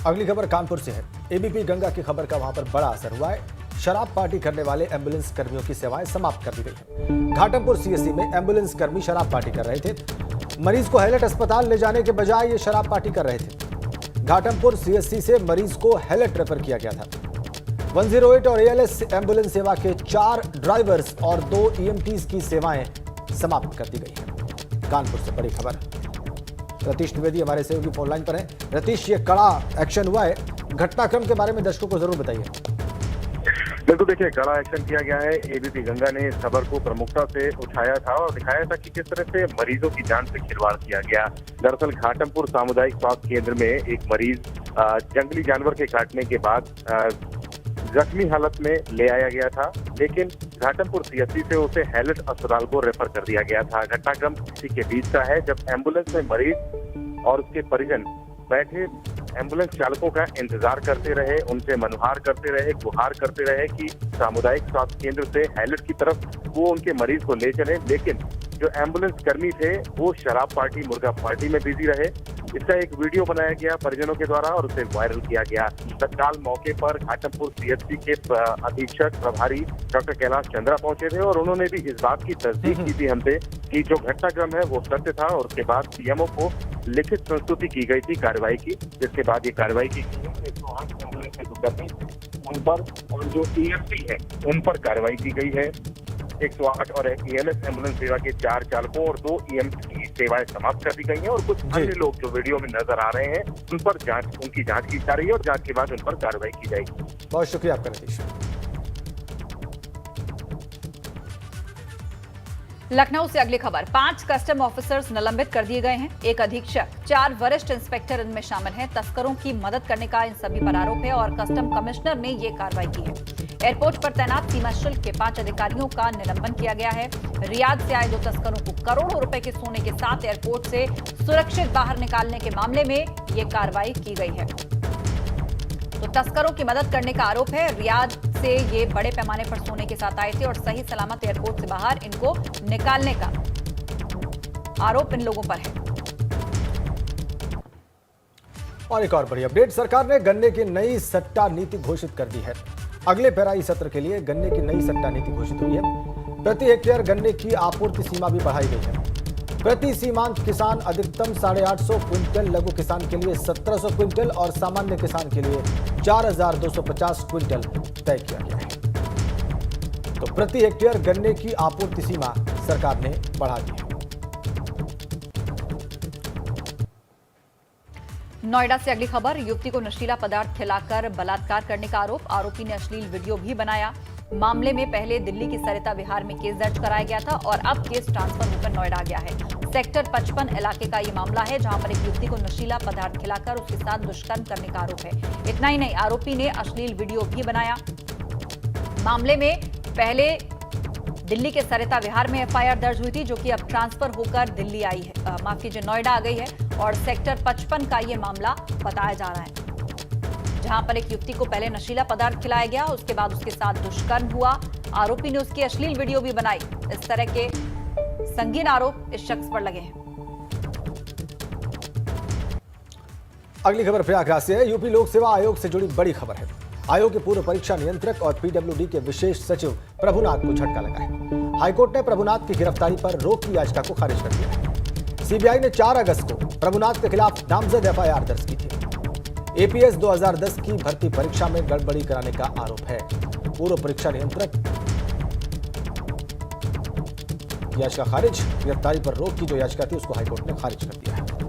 अगली खबर कानपुर से है। एबीपी गंगा की खबर का वहां पर बड़ा असर हुआ है। शराब पार्टी करने वाले एम्बुलेंस कर्मियों की सेवाएं समाप्त कर दी गई हैं। घाटमपुर सीएससी में एम्बुलेंस कर्मी शराब पार्टी कर रहे थे। मरीज को हैलेट अस्पताल ले जाने के बजाय ये शराब पार्टी कर रहे थे। घाटमपुर सीएससी से मरीज को हैलेट रेफर किया गया था। 108 और एएलएस एम्बुलेंस सेवा के 4 ड्राइवर्स और 2 ईएमटीज की सेवाएं समाप्त कर दी गई हैं। कानपुर से बड़ी खबर। रतीश द्विवेदी हमारे सहयोगी फोन लाइन पर हैं। रतीश, ये कड़ा एक्शन हुआ है, घटनाक्रम के बारे में दर्शकों को जरूर बताइए। बिल्कुल, देखिए, कड़ा एक्शन किया गया है। एबीपी गंगा ने इस खबर को प्रमुखता से उठाया था और दिखाया था कि किस तरह से मरीजों की जान से खिलवाड़ किया गया। दरअसल घाटमपुर सामुदायिक स्वास्थ्य केंद्र में एक मरीज जंगली जानवर के काटने के बाद जख्मी हालत में ले आया गया था, लेकिन घाटमपुर सीएससी से उसे हैलेट अस्पताल को रेफर कर दिया गया था। घटनाक्रम इसी के बीच का है, जब एम्बुलेंस में मरीज और उसके परिजन बैठे एम्बुलेंस चालकों का इंतजार करते रहे, उनसे मनुहार करते रहे, गुहार करते रहे कि सामुदायिक स्वास्थ्य केंद्र से हैलेट की तरफ वो उनके मरीज को ले चले, लेकिन जो एम्बुलेंस कर्मी थे वो शराब पार्टी, मुर्गा पार्टी में बिजी रहे। इसका एक वीडियो बनाया गया परिजनों के द्वारा और उसे वायरल किया गया। तत्काल मौके पर घाटमपुर सीएससी के अधीक्षक प्रभारी डॉक्टर कैलाश चंद्रा पहुंचे थे और उन्होंने भी इस बात की तस्दीक की थी हमसे कि जो घटनाक्रम है वो सत्य था और उसके बाद सीएमओ को लिखित प्रस्तुति की गई थी कार्रवाई की, जिसके बाद ये कार्रवाई की गई है। 108 एम्बुलेंस के दुर्घटना उन पर और जो ईएमटी है उन पर कार्रवाई की गई है। 108 और एएलएस एम्बुलेंस सेवा के 4 चालकों और 2 ईएमटी की सेवाएं समाप्त कर दी गई हैं और कुछ अन्य लोग जो वीडियो में नजर आ रहे हैं उन पर उनकी जांच की जा रही है और जांच के बाद उन पर कार्रवाई की जाएगी। बहुत शुक्रिया आपका रतीश। लखनऊ से अगली खबर। 5 कस्टम ऑफिसर्स निलंबित कर दिए गए हैं। एक अधीक्षक, 4 वरिष्ठ इंस्पेक्टर इनमें शामिल हैं। तस्करों की मदद करने का इन सभी पर आरोप है और कस्टम कमिश्नर ने ये कार्रवाई की है। एयरपोर्ट पर तैनात सीमा शुल्क के 5 अधिकारियों का निलंबन किया गया है। रियाद से आए 2 तस्करों को करोड़ों रुपए के सोने के साथ एयरपोर्ट से सुरक्षित बाहर निकालने के मामले में ये कार्रवाई की गई है। तो तस्करों की मदद करने का आरोप है। रियाद से ये बड़े पैमाने पर सोने के साथ आए थे और सही सलामत एयरपोर्ट से बाहर इनको निकालने का आरोप इन लोगों पर है। और एक और बड़ी अपडेट, सरकार ने गन्ने की नई सट्टा नीति घोषित कर दी है। अगले पेराई सत्र के लिए गन्ने की नई सट्टा नीति घोषित हुई है। प्रति हेक्टेयर गन्ने की आपूर्ति सीमा भी बढ़ाई गई है। प्रति सीमांत किसान अधिकतम 850 क्विंटल, लघु किसान के लिए 1700 क्विंटल और सामान्य किसान के लिए 4250 क्विंटल तय किया गया है। तो प्रति हेक्टेयर गन्ने की आपूर्ति सीमा सरकार ने बढ़ा दी है। नोएडा से अगली खबर। युवती को नशीला पदार्थ खिलाकर बलात्कार करने का आरोप। आरोपी ने अश्लील वीडियो भी बनाया। मामले में पहले दिल्ली की सरिता विहार में केस दर्ज कराया गया था और अब केस ट्रांसफर होकर नोएडा आ गया है। सेक्टर 55 इलाके का ये मामला है, जहां पर एक युवती को नशीला पदार्थ खिलाकर उसके साथ दुष्कर्म करने का आरोप है। इतना ही नहीं, आरोपी ने अश्लील वीडियो भी बनाया। मामले में पहले दिल्ली के सरिता विहार में एफआईआर दर्ज हुई थी, जो कि अब ट्रांसफर होकर दिल्ली आई है, माफ कीजिए, नोएडा आ गई है और सेक्टर 55 का ये मामला बताया जा रहा है, जहां पर एक युवती को पहले नशीला पदार्थ खिलाया गया, उसके बाद उसके साथ दुष्कर्म हुआ। आरोपी ने उसकी अश्लील वीडियो भी बनाई। इस तरह के संगीन आरोप इस शख्स पर लगे हैं। अगली खबर प्रयागराज से है। यूपी लोक सेवा आयोग से जुड़ी बड़ी खबर है। आयोग के पूर्व परीक्षा नियंत्रक और पीडब्ल्यूडी के विशेष सचिव प्रभुनाथ को झटका लगा है। हाईकोर्ट ने प्रभुनाथ की गिरफ्तारी पर रोक की याचिका को खारिज कर दिया है। सीबीआई ने 4 अगस्त को प्रभुनाथ के खिलाफ नामजद एफआईआर दर्ज की थी। एपीएस 2010 की भर्ती परीक्षा में गड़बड़ी कराने का आरोप है। पूर्व परीक्षा नियंत्रक याचिका खारिज। गिरफ्तारी पर रोक की जो याचिका थी उसको हाईकोर्ट ने खारिज कर दिया है।